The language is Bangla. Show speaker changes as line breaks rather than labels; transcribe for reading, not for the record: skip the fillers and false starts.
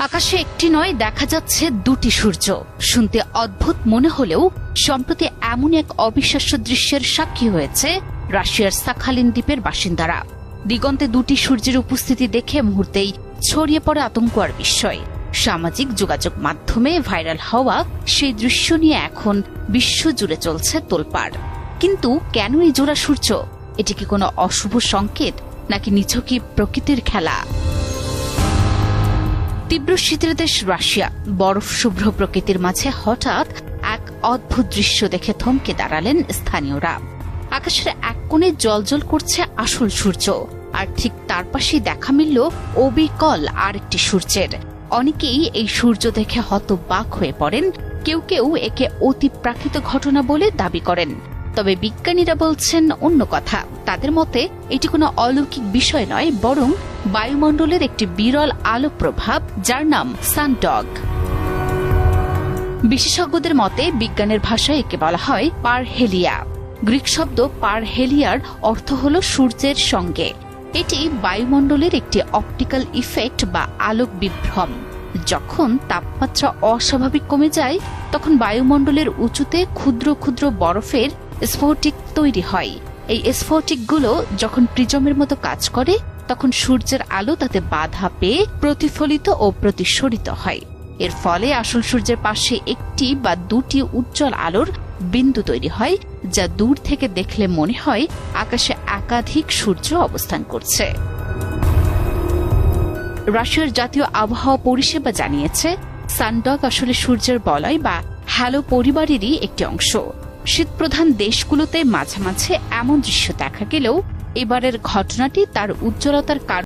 আকাশে একটি নয়, দেখা যাচ্ছে দুটি সূর্য। শুনতে অদ্ভুত মনে হলেও সম্প্রতি এমন এক অবিশ্বাস্য দৃশ্যের সাক্ষী হয়েছে রাশিয়ার সাখালিন দ্বীপের বাসিন্দারা। দিগন্তে দুটি সূর্যের উপস্থিতি দেখে মুহূর্তেই ছড়িয়ে পড়ে আতঙ্ক আর বিস্ময়। সামাজিক যোগাযোগ মাধ্যমে ভাইরাল হওয়া সেই দৃশ্য নিয়ে এখন বিশ্বজুড়ে চলছে তোলপাড়। কিন্তু কেন এই জোড়া সূর্য? এটি কি কোনো অশুভ সংকেত, নাকি নিছকই প্রকৃতির খেলা? তীব্র শীতের দেশ রাশিয়া, বরফ শুভ্র প্রকৃতির মাঝে হঠাৎ এক অদ্ভুত দৃশ্য দেখে থমকে দাঁড়ালেন স্থানীয়রা। আকাশের এক কোণে জ্বলজ্বল করছে আসল সূর্য, আর ঠিক তার পাশেই দেখা মিলল অবিকল আরেকটি সূর্যের। অনেকেই এই সূর্য দেখে হতবাক হয়ে পড়েন, কেউ কেউ একে অতি প্রাকৃত ঘটনা বলে দাবি করেন। তবে বিজ্ঞানীরা বলছেন অন্য কথা। তাদের মতে এটি কোনো অলৌকিক বিষয় নয়, বরং বায়ুমণ্ডলের একটি বিরল আলো প্রভাব, যার নাম সানডগ। বিশেষজ্ঞদের মতে বিজ্ঞানের ভাষায় একে বলা হয় পারহেলিয়া। গ্রিক শব্দ পারহেলিয়ার অর্থ হল সূর্যের সঙ্গে। এটি বায়ুমণ্ডলের একটি অপটিক্যাল ইফেক্ট বা আলোক বিভ্রম। যখন তাপমাত্রা অস্বাভাবিক কমে যায়, তখন বায়ুমণ্ডলের উঁচুতে ক্ষুদ্র ক্ষুদ্র বরফের স্ফটিক তৈরি হয়। এই স্ফটিকগুলো যখন প্রিজমের মতো কাজ করে, তখন সূর্যের আলো তাতে বাধা পেয়ে প্রতিফলিত ও প্রতিসরিত হয়। এর ফলে আসল সূর্যের পাশে একটি বা দুটি উজ্জ্বল আলোর বিন্দু তৈরি হয়, যা দূর থেকে দেখলে মনে হয় আকাশে একাধিক সূর্য অবস্থান করছে। রাশিয়ার জাতীয় আবহাওয়া পরিষেবা জানিয়েছে, সানডগ আসলে সূর্যের বলয় বা হ্যালো পরিবারেরই একটি অংশ। শীতপ্রধান দেশগুলোতে মাঝে মাঝে এমন দৃশ্য দেখা গেলেও এবারের ঘটনাটি তার উজ্জ্বলতার কারণে